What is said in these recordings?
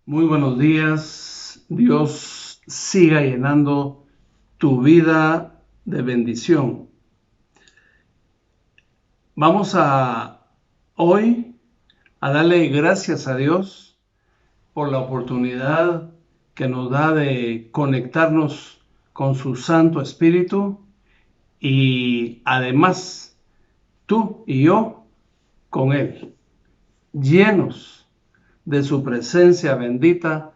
Muy buenos días. Dios siga llenando tu vida de bendición. Vamos a hoy a darle gracias a Dios por la oportunidad que nos da de conectarnos con su Santo Espíritu y además tú y yo con Él, llenos de su presencia bendita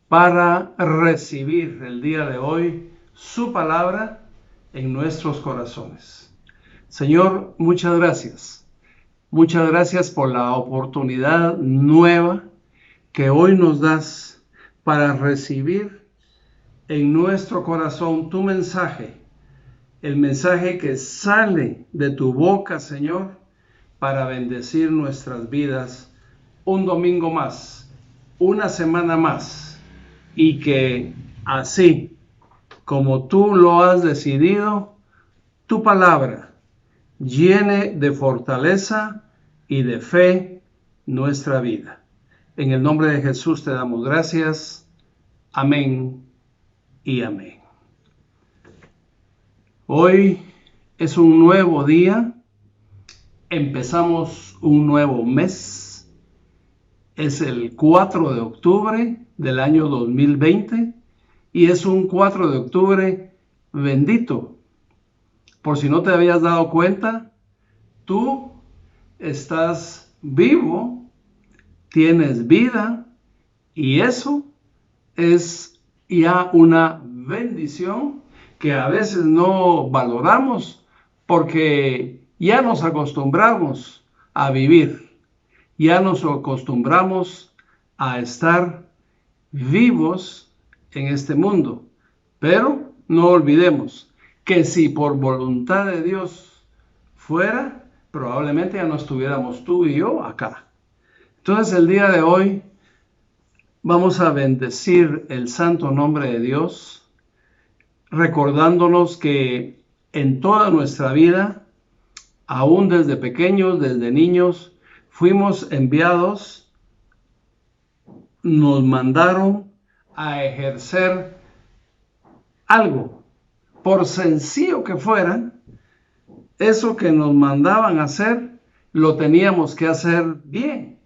para recibir el día de hoy su palabra en nuestros corazones. Señor, muchas gracias. Muchas gracias por la oportunidad nueva que hoy nos das para recibir en nuestro corazón tu mensaje, el mensaje que sale de tu boca, Señor, para bendecir nuestras vidas un domingo más, una semana más, y que así como tú lo has decidido, tu palabra llene de fortaleza y de fe nuestra vida. En el nombre de Jesús te damos gracias. Amén y amén. Hoy es un nuevo día, empezamos un nuevo mes. Es el 4 de octubre del año 2020 y es un 4 de octubre bendito. Por si no te habías dado cuenta, tú estás vivo, tienes vida y eso es ya una bendición que a veces no valoramos porque ya nos acostumbramos a vivir, ya nos acostumbramos a estar vivos en este mundo. Pero no olvidemos que si por voluntad de Dios fuera, probablemente ya no estuviéramos tú y yo acá. Entonces el día de hoy vamos a bendecir el santo nombre de Dios, recordándonos que en toda nuestra vida, aún desde pequeños, desde niños, fuimos enviados, nos mandaron a ejercer algo, por sencillo que fuera, eso que nos mandaban a hacer, lo teníamos que hacer bien.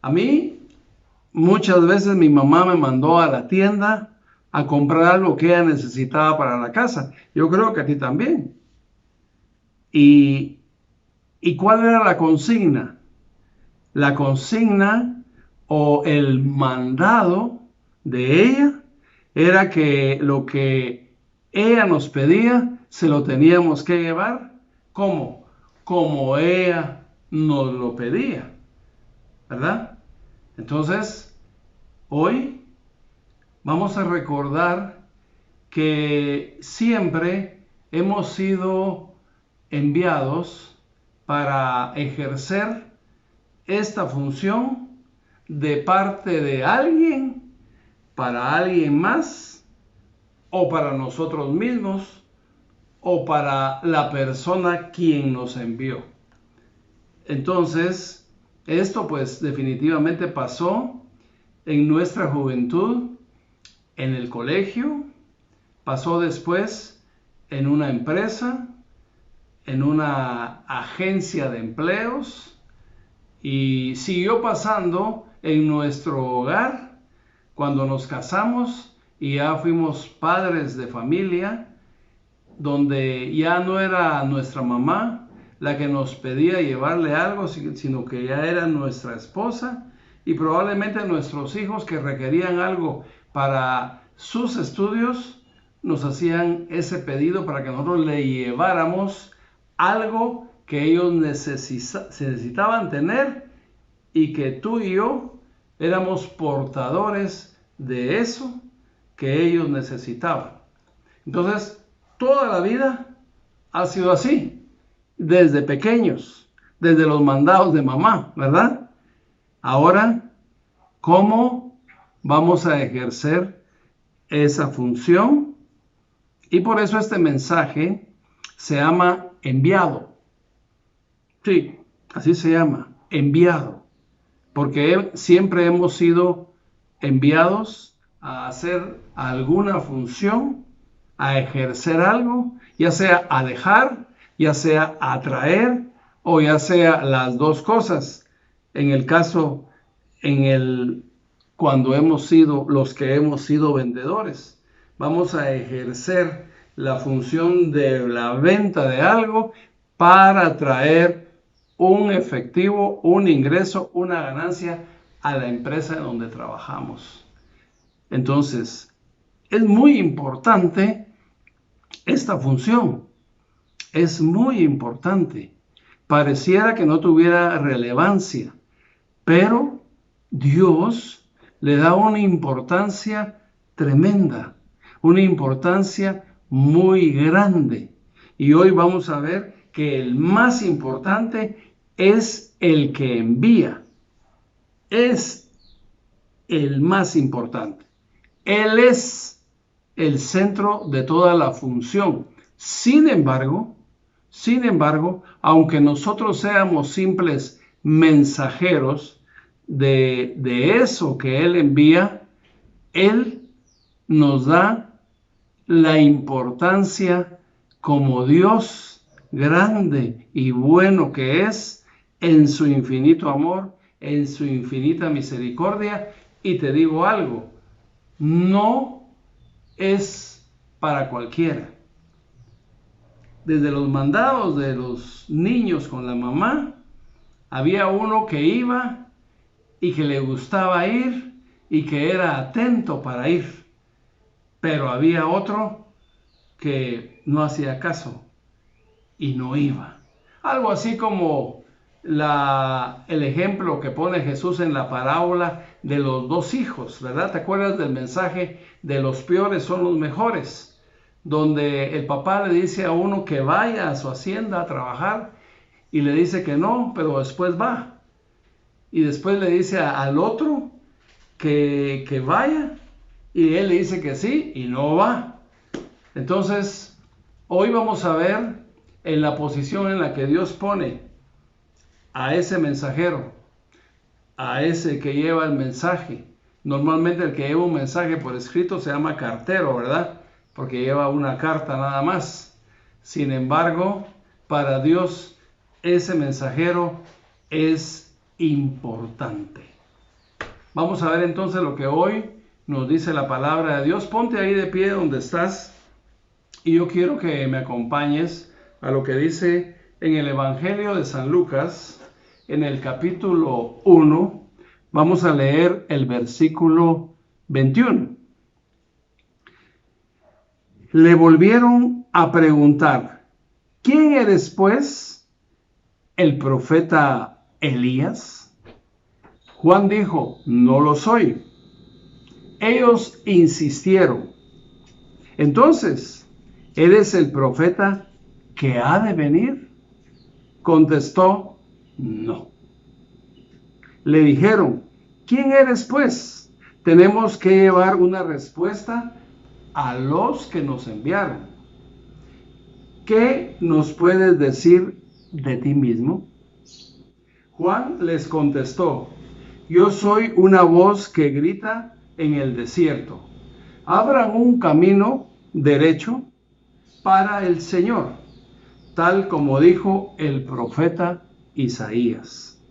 A mí, muchas veces mi mamá me mandó a la tienda a comprar algo que ella necesitaba para la casa. Yo creo que a ti también. ¿Y, y cuál era la consigna? La consigna o el mandado de ella era que lo que ella nos pedía se lo teníamos que llevar como ella nos lo pedía, ¿verdad? Entonces, hoy vamos a recordar que siempre hemos sido enviados para ejercer esta función de parte de alguien, para alguien más, o para nosotros mismos, o para la persona quien nos envió. Entonces, esto pues definitivamente pasó en nuestra juventud, en el colegio, pasó después en una empresa, en una agencia de empleos y siguió pasando en nuestro hogar cuando nos casamos y ya fuimos padres de familia, donde ya no era nuestra mamá la que nos pedía llevarle algo, sino que ya era nuestra esposa y probablemente nuestros hijos que requerían algo para sus estudios, nos hacían ese pedido para que nosotros le lleváramos algo que ellos necesitaban tener y que tú y yo éramos portadores de eso que ellos necesitaban. Entonces, toda la vida ha sido así, desde pequeños, desde los mandados de mamá, ¿verdad? Ahora, ¿cómo vamos a ejercer esa función? Y por eso este mensaje se llama enviado. Sí, así se llama, enviado. porque siempre hemos sido enviados a hacer alguna función, a ejercer algo, ya sea a dejar, ya sea a traer o ya sea las dos cosas. En el caso, cuando hemos sido los que hemos sido vendedores, vamos a ejercer la función de la venta de algo para traer un efectivo, un ingreso, una ganancia a la empresa en donde trabajamos. Entonces, es muy importante esta función. Es muy importante. Pareciera que no tuviera relevancia, pero Dios le da una importancia tremenda, una importancia muy grande. Y hoy vamos a ver que el más importante es el que envía. Es el más importante. Él es el centro de toda la función. Sin embargo, aunque nosotros seamos simples mensajeros de eso que Él envía, Él nos da la importancia como Dios grande y bueno que es, en su infinito amor, en su infinita misericordia. Y te digo algo, no es para cualquiera. Desde los mandados de los niños con la mamá, había uno que iba y que le gustaba ir y que era atento para ir. Pero había otro que no hacía caso y no iba. Algo así como el ejemplo que pone Jesús en la parábola de los dos hijos, ¿verdad? ¿Te acuerdas del mensaje de los peores son los mejores? Donde el papá le dice a uno que vaya a su hacienda a trabajar y le dice que no, pero después va. Y después le dice al otro que vaya y él le dice que sí y no va. Entonces, hoy vamos a ver en la posición en la que Dios pone a ese mensajero, a ese que lleva el mensaje. Normalmente el que lleva un mensaje por escrito se llama cartero, ¿verdad? Porque lleva una carta nada más. Sin embargo, para Dios ese mensajero es importante. Vamos a ver entonces lo que hoy nos dice la palabra de Dios. Ponte ahí de pie donde estás y yo quiero que me acompañes a lo que dice en el Evangelio de San Lucas, en el capítulo 1. Vamos a leer el versículo 21. Le volvieron a preguntar, ¿quién eres pues? ¿El profeta Elías? Juan dijo, no lo soy. Ellos insistieron, entonces, ¿eres el profeta que ha de venir? Contestó, no. Le dijeron, ¿quién eres pues? Tenemos que llevar una respuesta a los que nos enviaron. ¿Qué nos puedes decir de ti mismo? Juan les contestó, yo soy una voz que grita en el desierto, abran un camino derecho para el Señor, tal como dijo el profeta Isaías.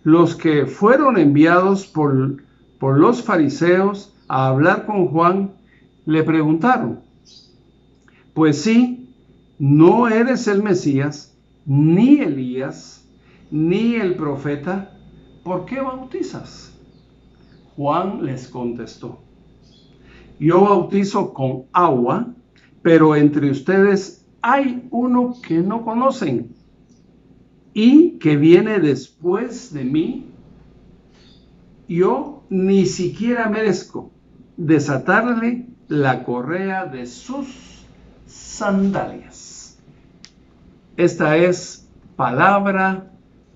Los que fueron enviados por los fariseos a hablar con Juan le preguntaron, pues sí, no eres el Mesías, ni Elías, ni el profeta, ¿por qué bautizas? Juan les contestó, yo bautizo con agua, pero entre ustedes hay uno que no conocen y que viene después de mí. Yo ni siquiera merezco desatarle la correa de sus sandalias. Esta es palabra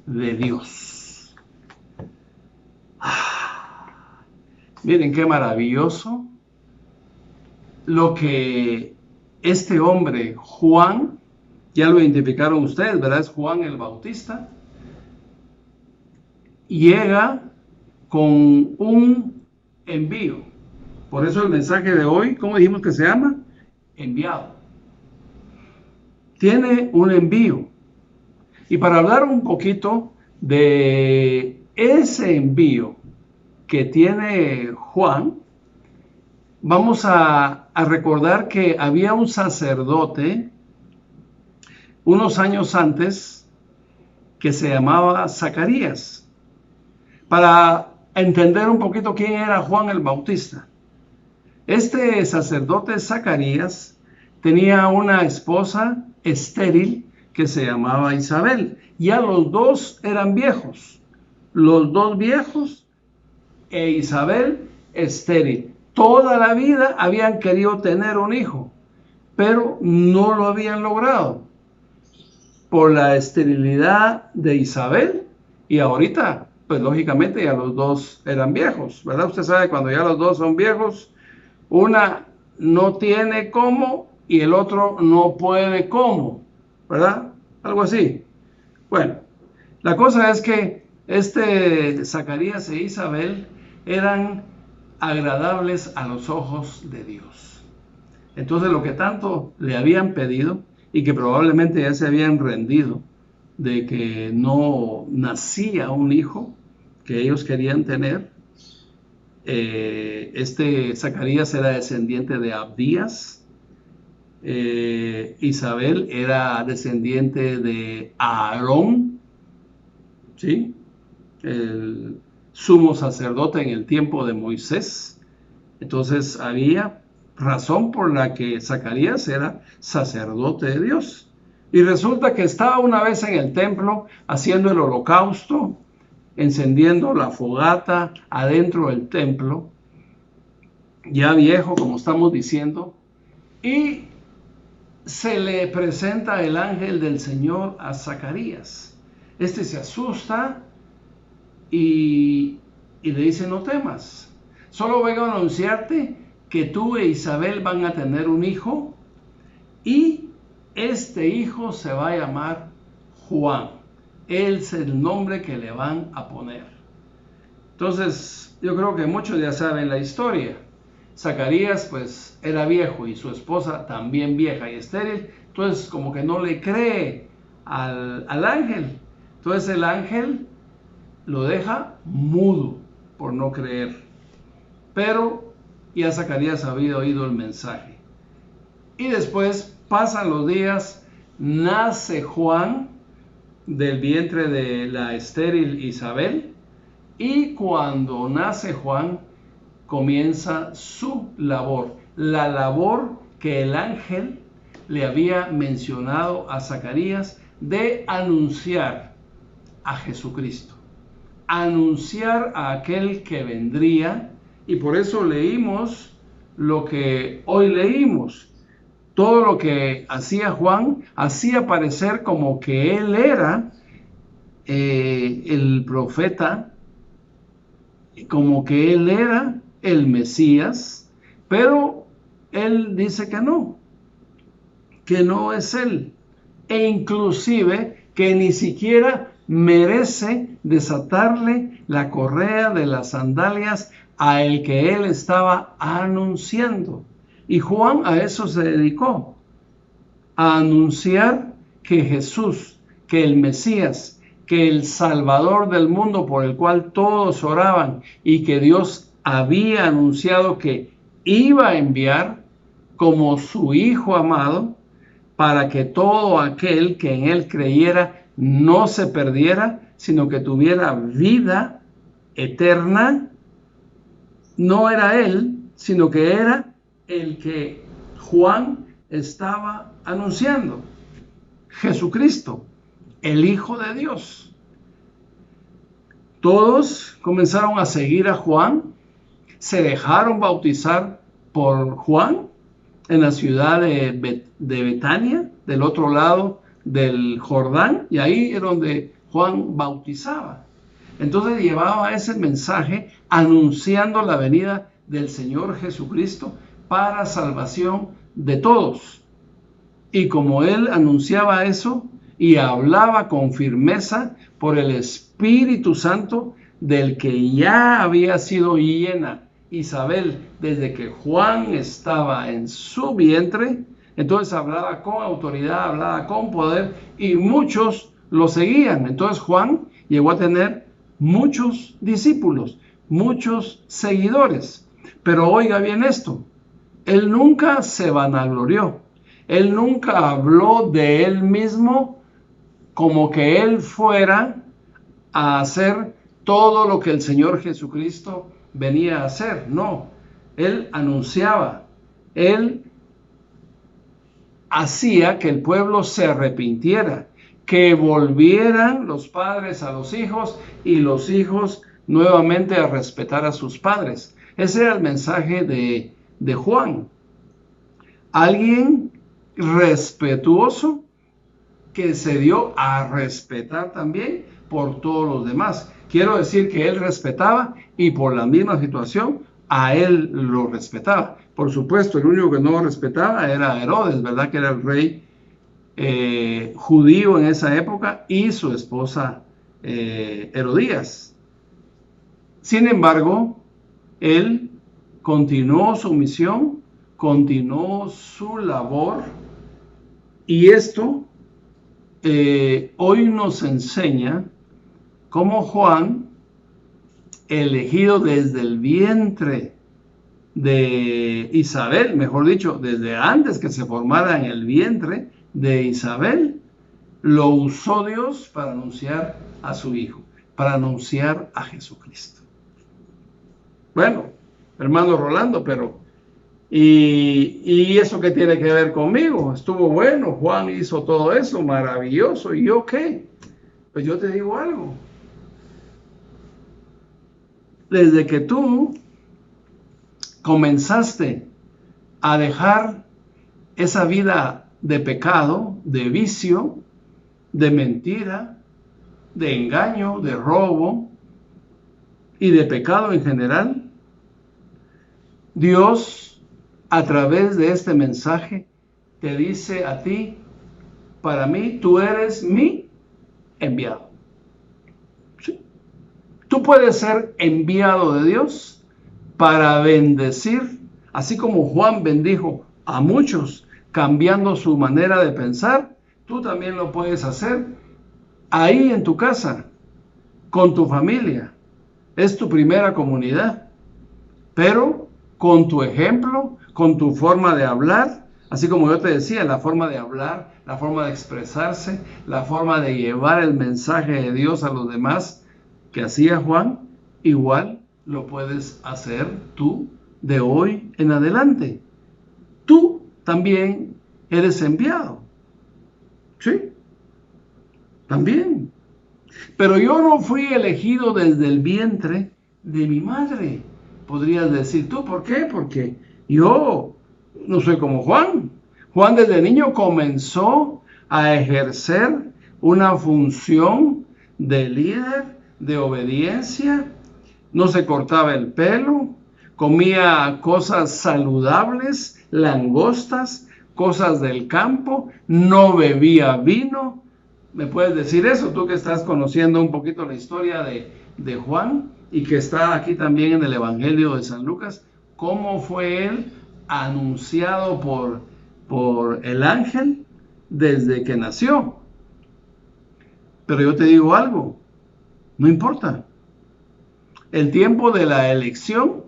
de Dios. Miren qué maravilloso lo que este hombre, Juan, ya lo identificaron ustedes, ¿verdad? Es Juan el Bautista. Llega con un envío. Por eso el mensaje de hoy, ¿cómo dijimos que se llama? Enviado. Tiene un envío. Y para hablar un poquito de ese envío que tiene Juan, vamos a recordar que había un sacerdote unos años antes que se llamaba Zacarías. Para entender un poquito quién era Juan el Bautista. Este sacerdote Zacarías tenía una esposa estéril que se llamaba Isabel. Ya los dos eran viejos. Los dos viejos e Isabel estéril. Toda la vida habían querido tener un hijo, pero no lo habían logrado por la esterilidad de Isabel. Y ahorita, pues lógicamente ya los dos eran viejos, ¿verdad? Usted sabe, cuando ya los dos son viejos, una no tiene cómo y el otro no puede cómo, ¿verdad? Algo así. Bueno, la cosa es que Zacarías e Isabel eran agradables a los ojos de Dios. Entonces lo que tanto le habían pedido y que probablemente ya se habían rendido de que no nacía un hijo que ellos querían tener. Zacarías era descendiente de Abdías. Isabel era descendiente de Aarón, ¿sí? El sumo sacerdote en el tiempo de Moisés. Entonces había razón por la que Zacarías era sacerdote de Dios. Y resulta que estaba una vez en el templo haciendo el holocausto, encendiendo la fogata adentro del templo, ya viejo, como estamos diciendo, y se le presenta el ángel del Señor a Zacarías. Este se asusta y le dice: no temas, solo vengo a anunciarte que tú e Isabel van a tener un hijo, y este hijo se va a llamar Juan. Él es el nombre que le van a poner. Entonces, yo creo que muchos ya saben la historia. Zacarías pues era viejo y su esposa también vieja y estéril. Entonces como que no le cree al ángel. Entonces el ángel lo deja mudo por no creer. Pero ya Zacarías había oído el mensaje. Y después pasan los días, nace Juan del vientre de la estéril Isabel, y cuando nace Juan comienza su labor, la labor que el ángel le había mencionado a Zacarías de anunciar a Jesucristo, anunciar a aquel que vendría. Y por eso leímos lo que hoy leímos. Todo lo que hacía Juan hacía parecer como que él era el profeta, como que él era el Mesías, pero él dice que no es él, e inclusive que ni siquiera merece desatarle la correa de las sandalias a el que él estaba anunciando. Y Juan a eso se dedicó, a anunciar que Jesús, que el Mesías, que el Salvador del mundo por el cual todos oraban y que Dios había anunciado que iba a enviar como su Hijo amado, para que todo aquel que en él creyera no se perdiera, sino que tuviera vida eterna. No era él, sino que era el que Juan estaba anunciando: Jesucristo, el Hijo de Dios. Todos comenzaron a seguir a Juan, se dejaron bautizar por Juan en la ciudad de Betania, del otro lado del Jordán, y ahí es donde Juan bautizaba. Entonces llevaba ese mensaje anunciando la venida del Señor Jesucristo para salvación de todos. Y como él anunciaba eso y hablaba con firmeza por el Espíritu Santo, del que ya había sido llena Isabel desde que Juan estaba en su vientre, entonces hablaba con autoridad, hablaba con poder y muchos lo seguían. Entonces Juan llegó a tener muchos discípulos, muchos seguidores. Pero oiga bien esto, él nunca se vanaglorió, él nunca habló de él mismo como que él fuera a hacer todo lo que el Señor Jesucristo venía a hacer. No, él anunciaba, él hacía que el pueblo se arrepintiera, que volvieran los padres a los hijos y los hijos nuevamente a respetar a sus padres. Ese era el mensaje de Juan. Alguien respetuoso que se dio a respetar también por todos los demás. Quiero decir que él respetaba y por la misma situación a él lo respetaba. Por supuesto, el único que no respetaba era Herodes, ¿verdad? Que era el rey judío en esa época y su esposa Herodías. Sin embargo, él continuó su misión, continuó su labor y esto hoy nos enseña cómo Juan, elegido desde el vientre de Isabel, mejor dicho, desde antes que se formara en el vientre de Isabel, lo usó Dios para anunciar a su Hijo, para anunciar a Jesucristo. Bueno, hermano Rolando, pero ¿y eso qué tiene que ver conmigo? Estuvo bueno, Juan hizo todo eso, maravilloso, ¿y yo qué? Pues yo te digo algo. Desde que tú comenzaste a dejar esa vida de pecado, de vicio, de mentira, de engaño, de robo y de pecado en general, Dios a través de este mensaje te dice a ti, para mí tú eres mi enviado. ¿Sí? Tú puedes ser enviado de Dios para bendecir, así como Juan bendijo a muchos cambiando su manera de pensar, tú también lo puedes hacer ahí en tu casa, con tu familia. Es tu primera comunidad, pero con tu ejemplo, con tu forma de hablar, así como yo te decía, la forma de hablar, la forma de expresarse, la forma de llevar el mensaje de Dios a los demás que hacía Juan, igual lo puedes hacer tú de hoy en adelante. Tú también eres enviado. ¿Sí? También. Pero yo no fui elegido desde el vientre de mi madre. Podrías decir tú, ¿por qué? Porque yo no soy como Juan. Juan desde niño comenzó a ejercer una función de líder, de obediencia. No se cortaba el pelo, comía cosas saludables, langostas, cosas del campo, no bebía vino. ¿Me puedes decir eso? Tú que estás conociendo un poquito la historia de Juan y que está aquí también en el Evangelio de San Lucas, ¿cómo fue él anunciado por el ángel desde que nació? Pero yo te digo algo, no importa. El tiempo de la elección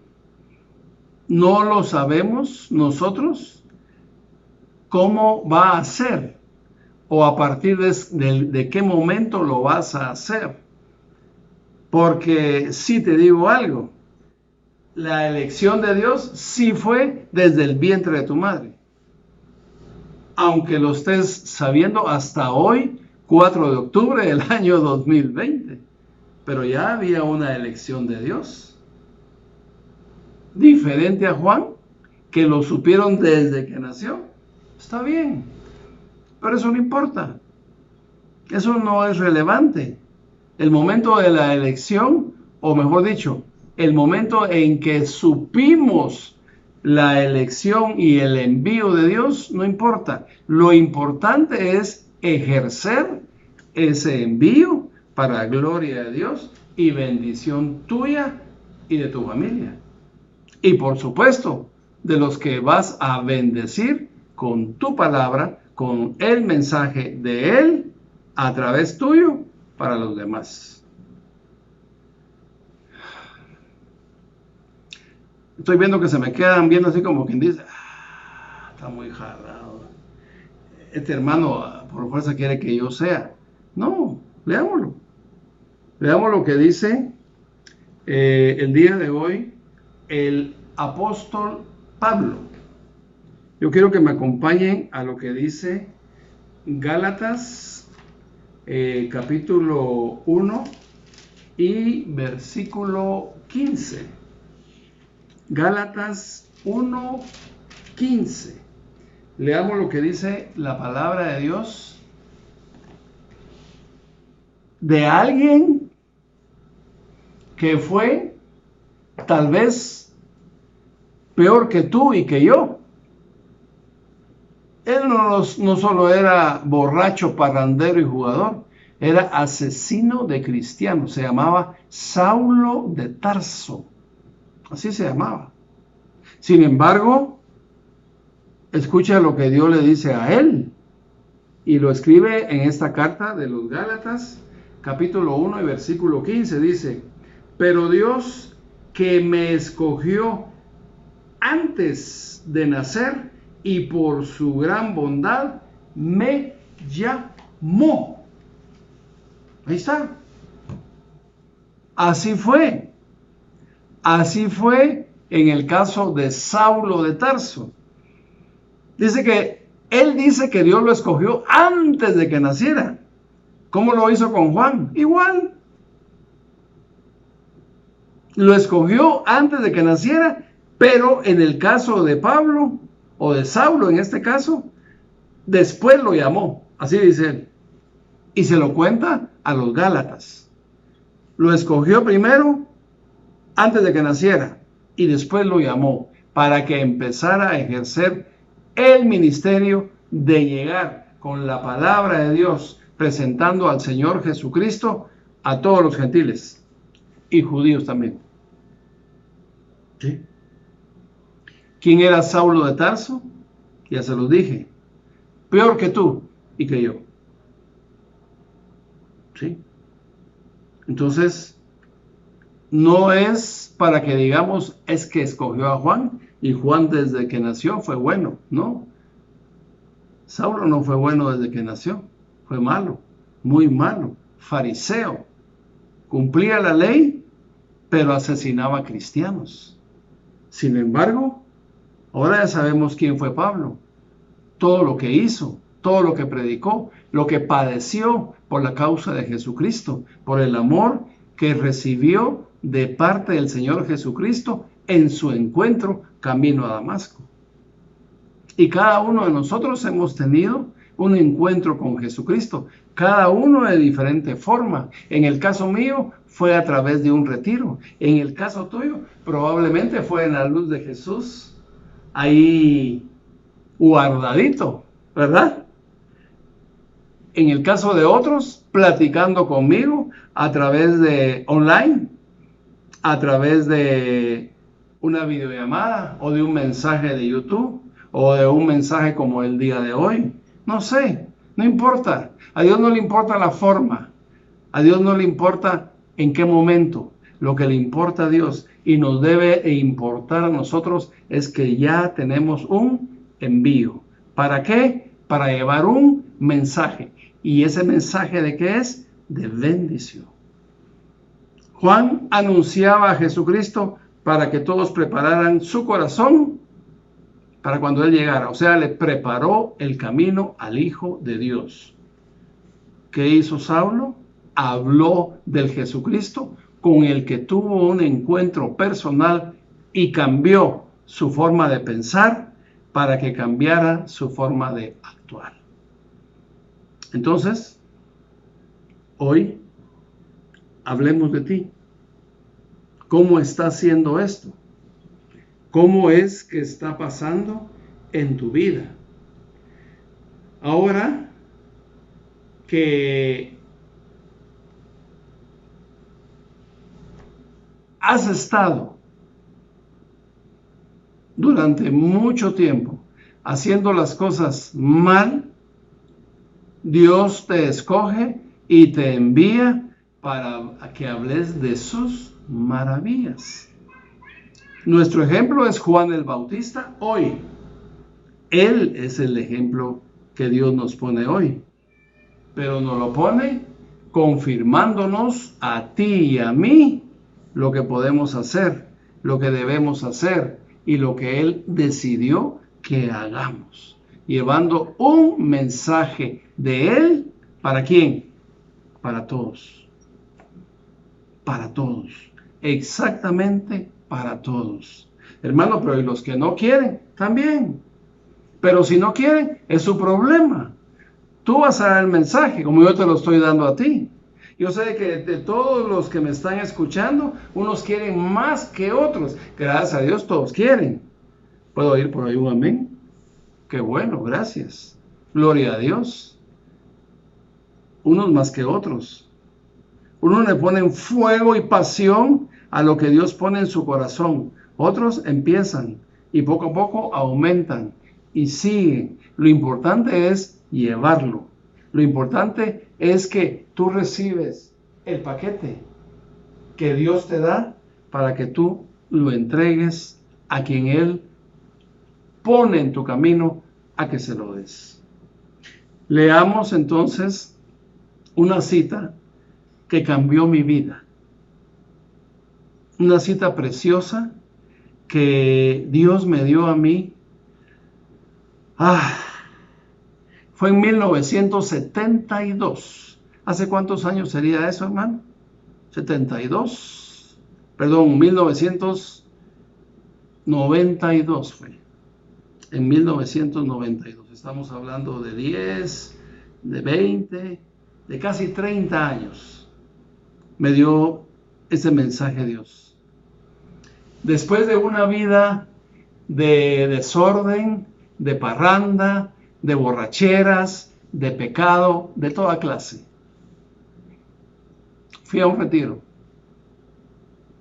no lo sabemos nosotros cómo va a ser o a partir de qué momento lo vas a hacer. Porque sí te digo algo, la elección de Dios sí fue desde el vientre de tu madre. Aunque lo estés sabiendo hasta hoy, 4 de octubre del año 2020. Pero ya había una elección de Dios. Diferente a Juan, que lo supieron desde que nació. Está bien, pero eso no importa. Eso no es relevante. El momento de la elección, o mejor dicho, el momento en que supimos la elección y el envío de Dios, no importa. Lo importante es ejercer ese envío para gloria de Dios y bendición tuya y de tu familia. Y por supuesto, de los que vas a bendecir con tu palabra, con el mensaje de Él a través tuyo para los demás. Estoy viendo que se me quedan viendo así como quien dice, está muy jalado. Este hermano por fuerza quiere que yo sea. No, leámoslo. Veamos lo que dice el día de hoy el apóstol Pablo. Yo quiero que me acompañen a lo que dice Gálatas capítulo 1 y versículo 15. Gálatas 1:15. Leamos lo que dice la palabra de Dios de alguien que fue tal vez peor que tú y que yo. Él no solo era borracho, parrandero y jugador, era asesino de cristianos. Se llamaba Saulo de Tarso. Así se llamaba. Sin embargo, escucha lo que Dios le dice a él. Y lo escribe en esta carta de los Gálatas, capítulo 1 y versículo 15. Dice, pero Dios que me escogió antes de nacer y por su gran bondad me llamó. Ahí está. Así fue. Así fue en el caso de Saulo de Tarso. Dice que él dice que Dios lo escogió antes de que naciera. ¿Cómo lo hizo con Juan? Igual. Lo escogió antes de que naciera, pero en el caso de Pablo, o de Saulo en este caso, después lo llamó. Así dice él. Y se lo cuenta a los Gálatas. Lo escogió primero antes de que naciera y después lo llamó para que empezara a ejercer el ministerio de llegar con la palabra de Dios presentando al Señor Jesucristo a todos los gentiles y judíos también. ¿Sí? ¿Quién era Saulo de Tarso? Ya se los dije. Peor que tú y que yo. ¿Sí? Entonces, no es para que digamos es que escogió a Juan y Juan desde que nació fue bueno. No. Saulo no fue bueno desde que nació. Fue malo, muy malo, fariseo. Cumplía la ley, pero asesinaba a cristianos. Sin embargo, ahora ya sabemos quién fue Pablo. Todo lo que hizo, todo lo que predicó, lo que padeció por la causa de Jesucristo, por el amor que recibió de parte del Señor Jesucristo en su encuentro camino a Damasco. Y cada uno de nosotros hemos tenido un encuentro con Jesucristo, cada uno de diferente forma. En el caso mío fue a través de un retiro. En el caso tuyo probablemente fue en la luz de Jesús, ahí guardadito, ¿verdad? En el caso de otros, platicando conmigo a través de online, a través de una videollamada o de un mensaje de YouTube o de un mensaje como el día de hoy. No sé, no importa. A Dios no le importa la forma. A Dios no le importa en qué momento. Lo que le importa a Dios y nos debe importar a nosotros es que ya tenemos un envío. ¿Para qué? Para llevar un mensaje. ¿Y ese mensaje de qué es? De bendición. Juan anunciaba a Jesucristo para que todos prepararan su corazón para cuando Él llegara. O sea, le preparó el camino al Hijo de Dios. ¿Qué hizo Saulo? Habló del Jesucristo con el que tuvo un encuentro personal y cambió su forma de pensar para que cambiara su forma de actuar. Entonces, hoy hablemos de ti. ¿Cómo está haciendo esto? ¿Cómo es que está pasando en tu vida? Ahora que has estado durante mucho tiempo haciendo las cosas mal, Dios te escoge y te envía para que hables de sus maravillas. Nuestro ejemplo es Juan el Bautista hoy. Él es el ejemplo que Dios nos pone hoy. Pero nos lo pone confirmándonos a ti y a mí lo que podemos hacer, lo que debemos hacer y lo que Él decidió que hagamos. Llevando un mensaje de Él, ¿para quién? Para todos. Para todos. Exactamente para todos. Hermano, pero ¿y los que no quieren? También. Pero si no quieren, es su problema. Tú vas a dar el mensaje, como yo te lo estoy dando a ti. Yo sé que de todos los que me están escuchando, unos quieren más que otros. Gracias a Dios, todos quieren. ¿Puedo oír por ahí un amén? Qué bueno, gracias. Gloria a Dios. Unos más que otros. Unos le ponen fuego y pasión a lo que Dios pone en su corazón. Otros empiezan y poco a poco aumentan y siguen. Lo importante es llevarlo. Lo importante es que tú recibes el paquete que Dios te da para que tú lo entregues a quien Él pone en tu camino a que se lo des. Leamos entonces una cita que cambió mi vida. Una cita preciosa que Dios me dio a mí. Fue en 1972. ¿Hace cuántos años sería eso, hermano? 72. Perdón, 1992 fue. En 1992. Estamos hablando de 10, de 20, de casi 30 años. Me dio ese mensaje Dios. Después de una vida de desorden, de parranda, de borracheras, de pecado, de toda clase. Fui a un retiro.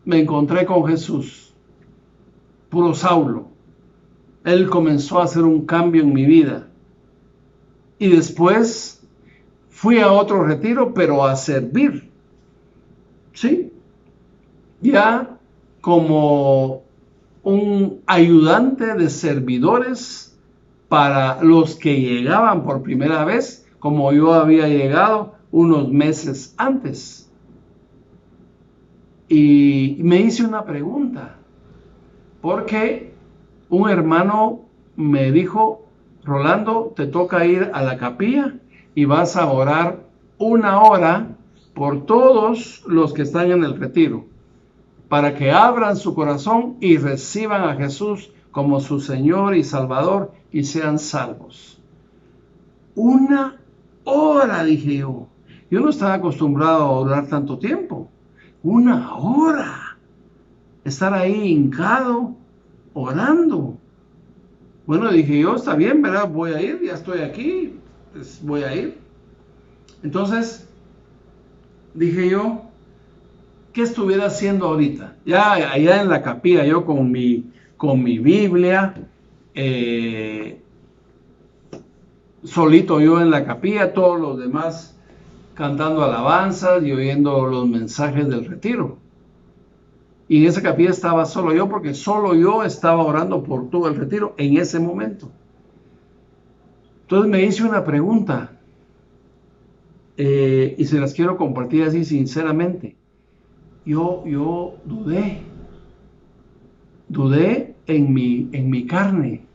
Me encontré con Jesús, puro Saulo. Él comenzó a hacer un cambio en mi vida. Y después fui a otro retiro, pero a servir. ¿Sí? Ya como un ayudante de servidores para los que llegaban por primera vez, como yo había llegado unos meses antes. Y me hice una pregunta, porque un hermano me dijo: Rolando, te toca ir a la capilla y vas a orar 1 hora por todos los que están en el retiro, para que abran su corazón y reciban a Jesús como su Señor y Salvador y sean salvos. 1 hora, dije yo. Yo no estaba acostumbrado a orar tanto tiempo. 1 hora. Estar ahí hincado, orando. Bueno, dije yo, está bien, ¿verdad? Voy a ir, ya estoy aquí, pues voy a ir. Entonces, dije yo, ¿qué estuviera haciendo ahorita? Ya allá en la capilla, yo con mi Biblia, solito yo en la capilla, todos los demás cantando alabanzas y oyendo los mensajes del retiro. Y en esa capilla estaba solo yo, porque solo yo estaba orando por todo el retiro en ese momento. Entonces me hice una pregunta, y se las quiero compartir así sinceramente. Yo dudé en mi carne.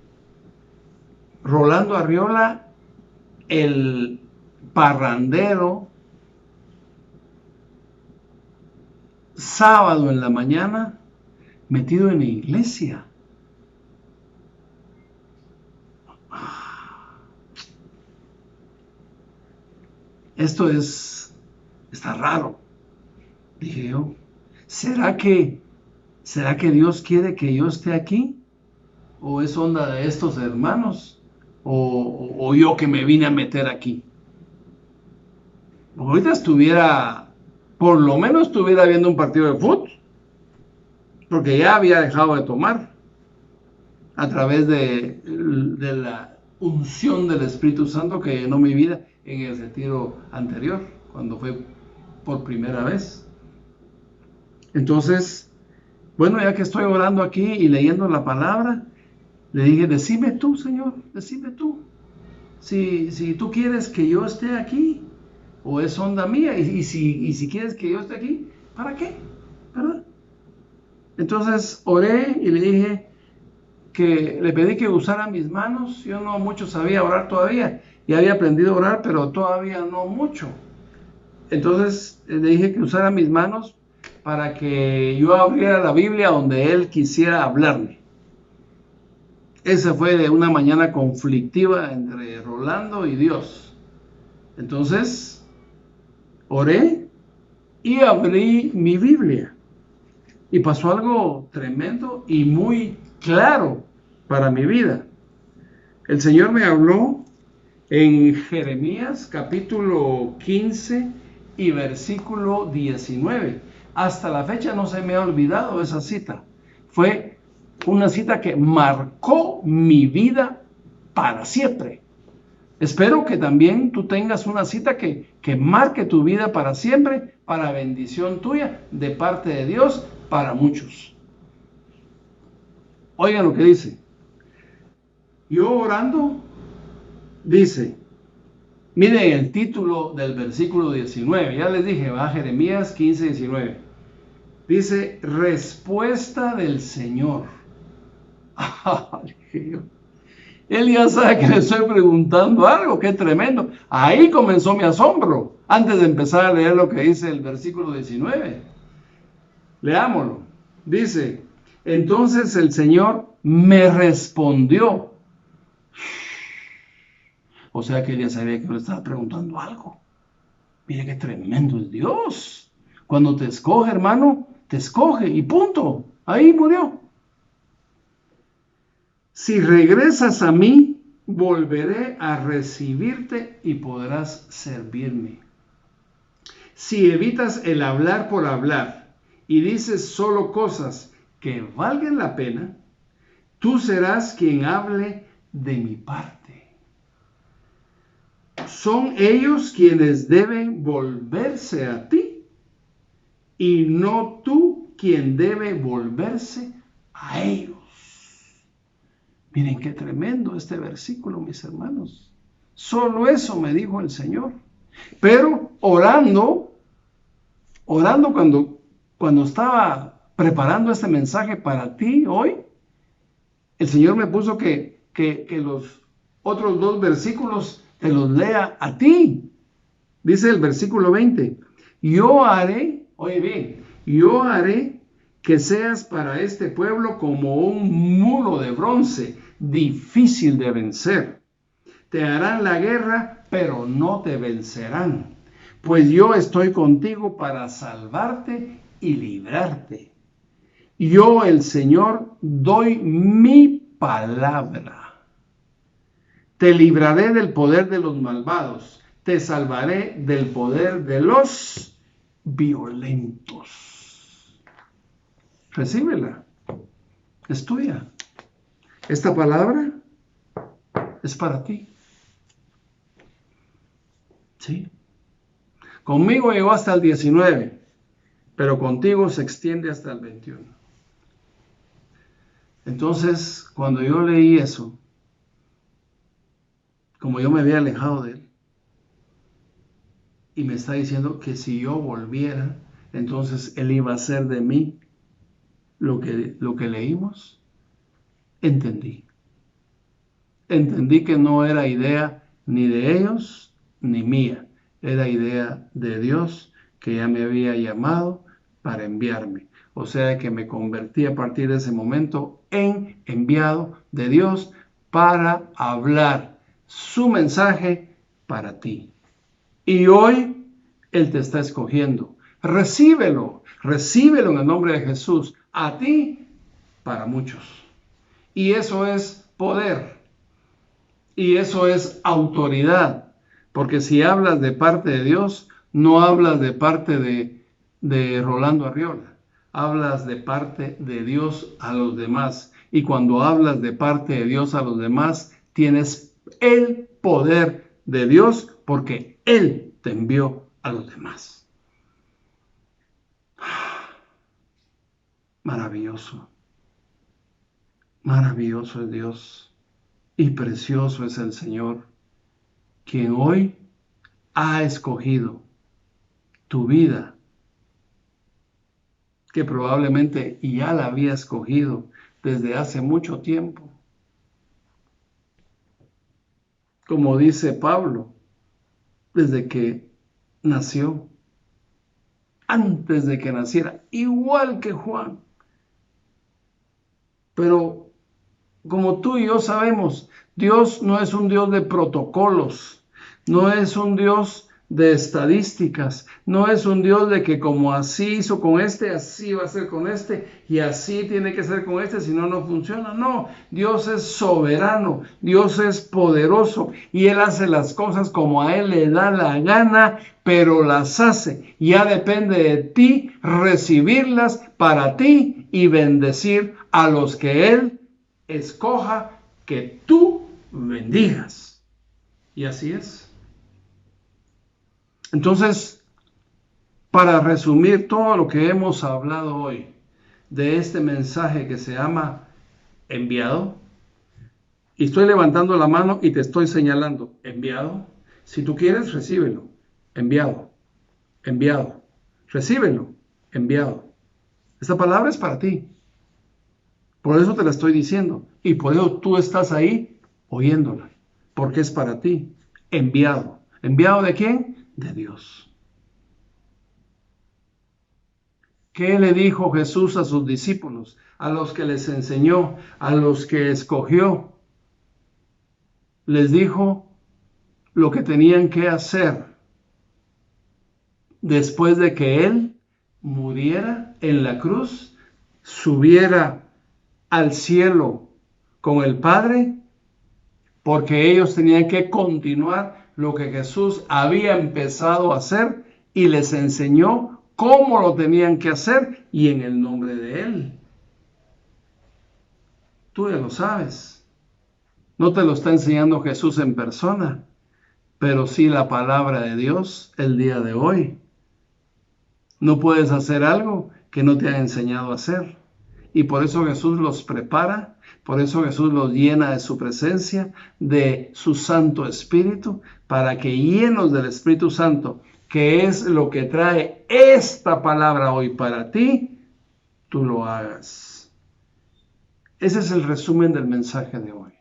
Rolando Arriola, el parrandero, sábado en la mañana, metido en la iglesia. Esto está raro, dije yo. ¿Será que Dios quiere que yo esté aquí? ¿O es onda de estos hermanos? ¿O yo que me vine a meter aquí? Ahorita por lo menos estuviera viendo un partido de fútbol. porque ya había dejado de tomar a través de la unción del Espíritu Santo que llenó mi vida en el retiro anterior, cuando fue por primera vez. Entonces, bueno, ya que estoy orando aquí y leyendo la palabra, le dije, decime tú, Señor, decime tú. Si tú quieres que yo esté aquí, o es onda mía, y si quieres que yo esté aquí, ¿para qué? ¿Verdad? Entonces oré y le dije que le pedí que usara mis manos. Yo no mucho sabía orar todavía, ya había aprendido a orar, pero todavía no mucho. Entonces le dije que usara mis manos para que yo abriera la Biblia donde él quisiera hablarme. Esa fue de una mañana conflictiva entre Rolando y Dios. Entonces oré y abrí mi Biblia. Y pasó algo tremendo y muy claro para mi vida. El Señor me habló en Jeremías capítulo 15 y versículo 19. Hasta la fecha no se me ha olvidado esa cita. Fue una cita que marcó mi vida para siempre. Espero que también tú tengas una cita que marque tu vida para siempre, para bendición tuya, de parte de Dios, para muchos. Oigan lo que dice. Yo orando, dice, miren el título del versículo 19, ya les dije, va Jeremías 15, 19. Dice, respuesta del Señor. Él ya sabe que le estoy preguntando algo, qué tremendo. Ahí comenzó mi asombro, antes de empezar a leer lo que dice el versículo 19. Leámoslo. Dice, entonces el Señor me respondió. O sea que él ya sabía que le estaba preguntando algo. Mire qué tremendo es Dios. Cuando te escoge, hermano, te escoge y punto. Ahí murió. Si regresas a mí, volveré a recibirte y podrás servirme. Si evitas el hablar por hablar y dices solo cosas que valgan la pena, tú serás quien hable de mi parte. Son ellos quienes deben volverse a ti y no tú quien debe volverse a ellos. Miren qué tremendo este versículo, mis hermanos. Solo eso me dijo el Señor. Pero orando cuando estaba preparando este mensaje para ti hoy, el Señor me puso que los otros dos versículos te los lea a ti. Dice el versículo 20, yo haré, oye bien, yo haré que seas para este pueblo como un muro de bronce, difícil de vencer. Te harán la guerra, pero no te vencerán, pues yo estoy contigo para salvarte y librarte. Yo, el Señor, doy mi palabra. Te libraré del poder de los malvados, te salvaré del poder de los violentos. Recíbela, es tuya. Esta palabra es para ti. ¿Sí? Conmigo llegó hasta el 19, pero contigo se extiende hasta el 21. Entonces, cuando yo leí eso, como yo me había alejado de él, y me está diciendo que si yo volviera, entonces él iba a hacer de mí lo que leímos, entendí que no era idea ni de ellos ni mía, era idea de Dios que ya me había llamado para enviarme. O sea que me convertí a partir de ese momento en enviado de Dios para hablar su mensaje para ti. Y hoy Él te está escogiendo. Recíbelo en el nombre de Jesús. A ti, para muchos. Y eso es poder. Y eso es autoridad. Porque si hablas de parte de Dios, no hablas de parte de Rolando Arriola. hablas de parte de Dios a los demás. Y cuando hablas de parte de Dios a los demás, tienes el poder de Dios porque Él te envió a los demás. Maravilloso. Maravilloso es Dios y precioso es el Señor, quien hoy ha escogido tu vida, que probablemente ya la había escogido desde hace mucho tiempo. Como dice Pablo, desde que nació, antes de que naciera, igual que Juan. Pero como tú y yo sabemos, Dios no es un Dios de protocolos, no es un Dios de estadísticas, no es un Dios de que como así hizo con este, así va a ser con este, y así tiene que ser con este, si no, no funciona. No, Dios es soberano, Dios es poderoso, y Él hace las cosas como a Él le da la gana, pero las hace. Ya depende de ti recibirlas para ti y bendecir a los que Él escoja que tú bendigas. Y así es. Entonces, para resumir todo lo que hemos hablado hoy de este mensaje que se llama enviado, y estoy levantando la mano y te estoy señalando, enviado. Si tú quieres, recíbelo, enviado, enviado, recíbelo, enviado. Esta palabra es para ti. Por eso te la estoy diciendo. Y por eso tú estás ahí oyéndola. Porque es para ti. Enviado. ¿Enviado de quién? De Dios. ¿Qué le dijo Jesús a sus discípulos? A los que les enseñó, a los que escogió. Les dijo lo que tenían que hacer después de que Él muriera en la cruz, subiera al cielo con el Padre, porque ellos tenían que continuar lo que Jesús había empezado a hacer y les enseñó cómo lo tenían que hacer y en el nombre de Él. Tú ya lo sabes. No te lo está enseñando Jesús en persona, pero sí la palabra de Dios el día de hoy. No puedes hacer algo que no te ha enseñado a hacer. Y por eso Jesús los prepara, por eso Jesús los llena de su presencia, de su Santo Espíritu, para que llenos del Espíritu Santo, que es lo que trae esta palabra hoy para ti, tú lo hagas. Ese es el resumen del mensaje de hoy.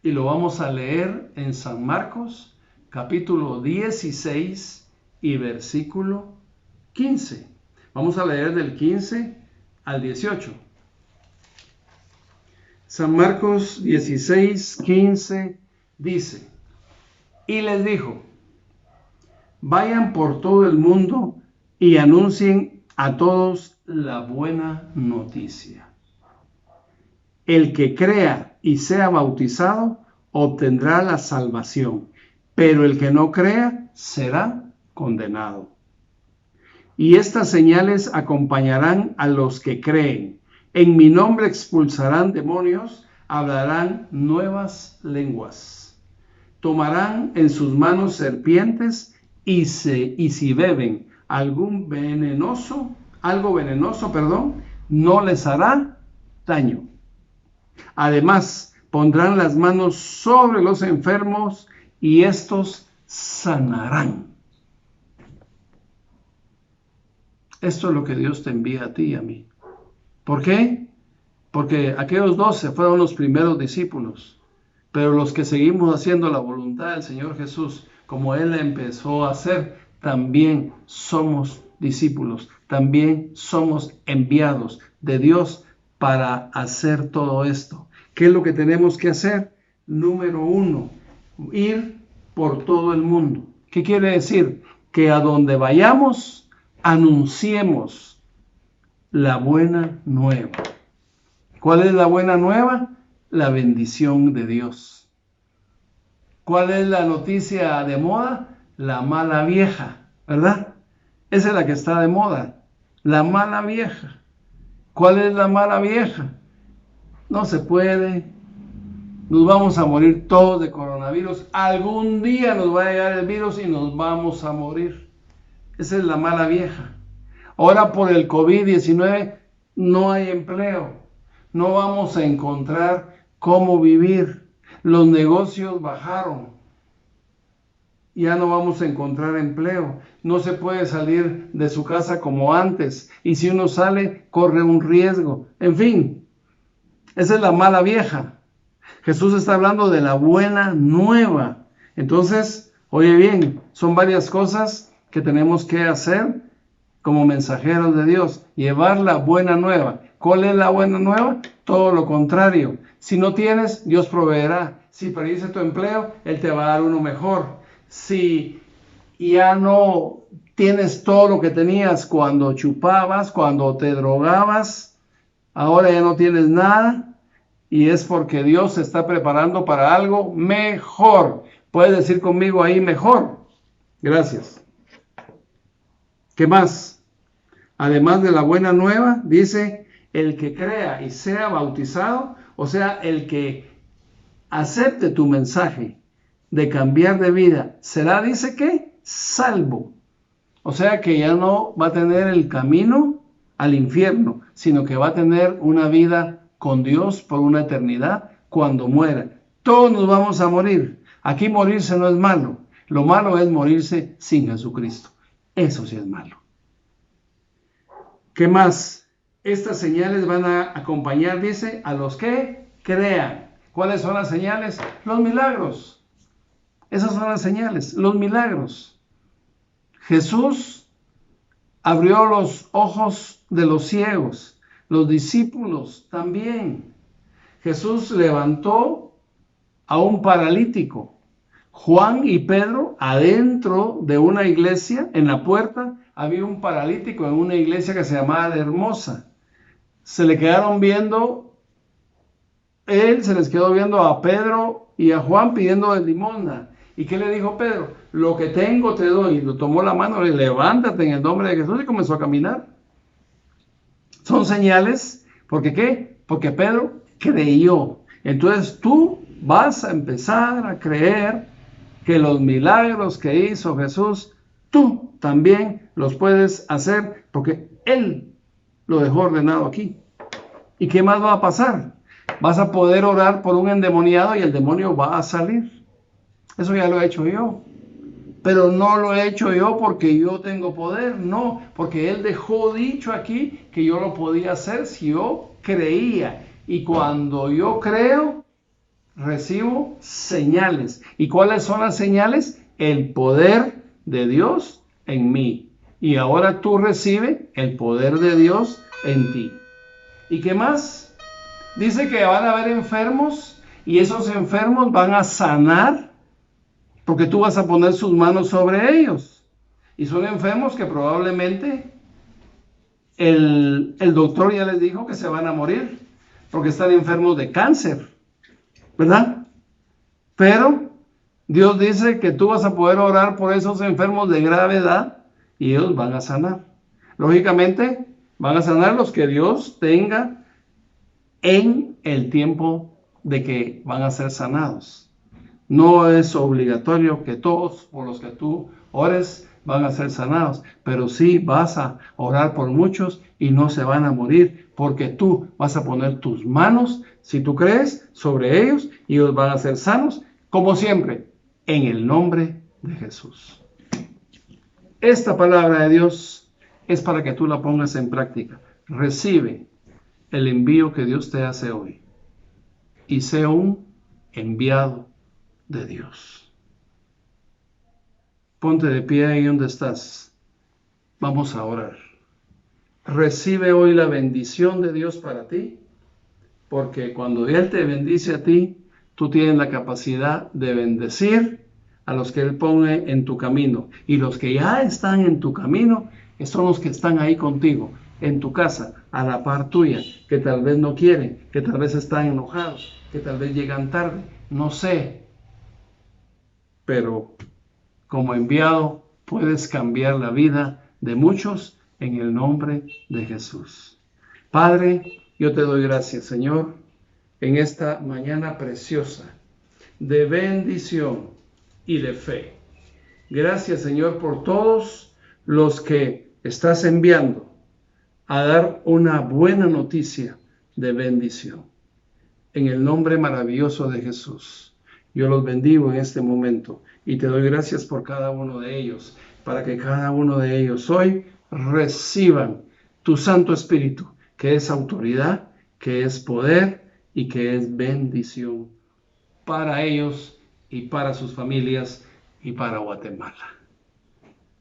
Y lo vamos a leer en San Marcos, capítulo 16 y versículo 15. Vamos a leer del 15 al 18. San Marcos 16, 15 dice, y les dijo, vayan por todo el mundo y anuncien a todos la buena noticia. El que crea y sea bautizado obtendrá la salvación, pero el que no crea será condenado. Y estas señales acompañarán a los que creen. En mi nombre expulsarán demonios, hablarán nuevas lenguas. Tomarán en sus manos serpientes y si beben algo venenoso, no les hará daño. Además, pondrán las manos sobre los enfermos y estos sanarán. Esto es lo que Dios te envía a ti y a mí. ¿Por qué? Porque aquellos 12 fueron los primeros discípulos, pero los que seguimos haciendo la voluntad del Señor Jesús, como Él empezó a hacer, también somos discípulos, también somos enviados de Dios para hacer todo esto. ¿Qué es lo que tenemos que hacer? Número 1, ir por todo el mundo. ¿Qué quiere decir? Que a donde vayamos, anunciemos la buena nueva. ¿Cuál es la buena nueva? La bendición de Dios. ¿Cuál es la noticia de moda? La mala vieja, ¿verdad? Esa es la que está de moda. La mala vieja. ¿Cuál es la mala vieja? No se puede. Nos vamos a morir todos de coronavirus. Algún día nos va a llegar el virus y nos vamos a morir. Esa es la mala vieja. Ahora por el COVID-19 no hay empleo. No vamos a encontrar cómo vivir. Los negocios bajaron. Ya no vamos a encontrar empleo. No se puede salir de su casa como antes. Y si uno sale, corre un riesgo. En fin, esa es la mala vieja. Jesús está hablando de la buena nueva. Entonces, oye bien, son varias cosas que tenemos que hacer como mensajeros de Dios. Llevar la buena nueva. ¿Cuál es la buena nueva? Todo lo contrario. Si no tienes, Dios proveerá. Si perdiste tu empleo, Él te va a dar uno mejor. Si ya no tienes todo lo que tenías cuando chupabas, cuando te drogabas, ahora ya no tienes nada. Y es porque Dios se está preparando para algo mejor. Puedes decir conmigo ahí mejor. Gracias. ¿Qué más? Además de la buena nueva, dice, el que crea y sea bautizado, o sea, el que acepte tu mensaje de cambiar de vida, será, dice que, salvo. O sea que ya no va a tener el camino al infierno, sino que va a tener una vida con Dios por una eternidad cuando muera. Todos nos vamos a morir. Aquí morirse no es malo. Lo malo es morirse sin Jesucristo. Eso sí es malo. ¿Qué más? Estas señales van a acompañar, dice, a los que crean. ¿Cuáles son las señales? Los milagros. Esas son las señales, los milagros. Jesús abrió los ojos de los ciegos. Los discípulos también. Jesús levantó a un paralítico. Juan y Pedro, adentro de una iglesia, en la puerta, había un paralítico en una iglesia que se llamaba La Hermosa. Se le quedaron viendo, él se les quedó viendo a Pedro y a Juan pidiendo de limosna. ¿Y qué le dijo Pedro? Lo que tengo te doy. Lo tomó la mano, le levántate en el nombre de Jesús y comenzó a caminar. Son señales, ¿porque qué? Porque Pedro creyó. Entonces tú vas a empezar a creer que los milagros que hizo Jesús, tú también los puedes hacer, porque Él lo dejó ordenado aquí. ¿Y qué más va a pasar? Vas a poder orar por un endemoniado y el demonio va a salir. Eso ya lo he hecho yo. Pero no lo he hecho yo porque yo tengo poder, no, porque Él dejó dicho aquí que yo lo podía hacer si yo creía. Y cuando yo creo, recibo señales. ¿Y cuáles son las señales? El poder de Dios en mí. Y ahora tú recibes el poder de Dios en ti. ¿Y qué más? Dice que van a haber enfermos y esos enfermos van a sanar, porque tú vas a poner sus manos sobre ellos. Y son enfermos que probablemente el doctor ya les dijo que se van a morir, porque están enfermos de cáncer, ¿verdad? Pero Dios dice que tú vas a poder orar por esos enfermos de gravedad y ellos van a sanar. Lógicamente, van a sanar los que Dios tenga en el tiempo de que van a ser sanados. No es obligatorio que todos por los que tú ores van a ser sanados, pero sí vas a orar por muchos y no se van a morir, porque tú vas a poner tus manos, si tú crees, sobre ellos y ellos van a ser sanos, como siempre, en el nombre de Jesús. Esta palabra de Dios es para que tú la pongas en práctica. Recibe el envío que Dios te hace hoy y sé un enviado de Dios. Ponte de pie ahí donde estás. Vamos a orar. Recibe hoy la bendición de Dios para ti, porque cuando Él te bendice a ti, tú tienes la capacidad de bendecir a los que Él pone en tu camino. Y los que ya están en tu camino son los que están ahí contigo, en tu casa, a la par tuya, que tal vez no quieren, que tal vez están enojados, que tal vez llegan tarde, no sé. Pero como enviado puedes cambiar la vida de muchos en el nombre de Jesús. Padre, yo te doy gracias, Señor, en esta mañana preciosa de bendición y de fe. Gracias, Señor, por todos los que estás enviando a dar una buena noticia de bendición. En el nombre maravilloso de Jesús, yo los bendigo en este momento y te doy gracias por cada uno de ellos, para que cada uno de ellos hoy reciban tu Santo Espíritu, que es autoridad, que es poder y que es bendición para ellos y para sus familias y para Guatemala.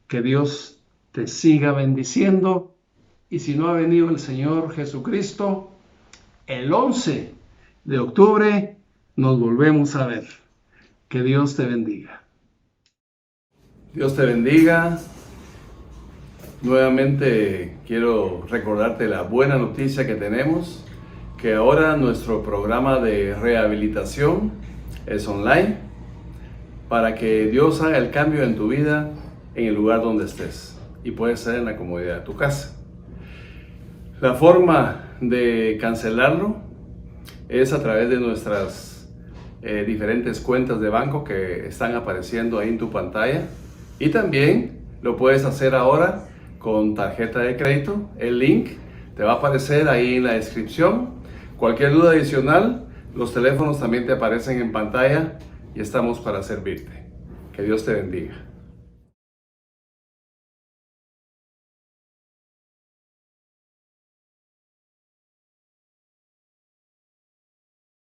Que Dios te siga bendiciendo, y si no ha venido el Señor Jesucristo, el 11 de octubre nos volvemos a ver. Que Dios te bendiga. Dios te bendiga. Nuevamente quiero recordarte la buena noticia que tenemos, que ahora nuestro programa de rehabilitación es online, para que Dios haga el cambio en tu vida en el lugar donde estés, y puede ser en la comodidad de tu casa. La forma de cancelarlo es a través de nuestras diferentes cuentas de banco que están apareciendo ahí en tu pantalla, y también lo puedes hacer ahora con tarjeta de crédito. El link te va a aparecer ahí en la descripción. Cualquier duda adicional, los teléfonos también te aparecen en pantalla y estamos para servirte. Que Dios te bendiga.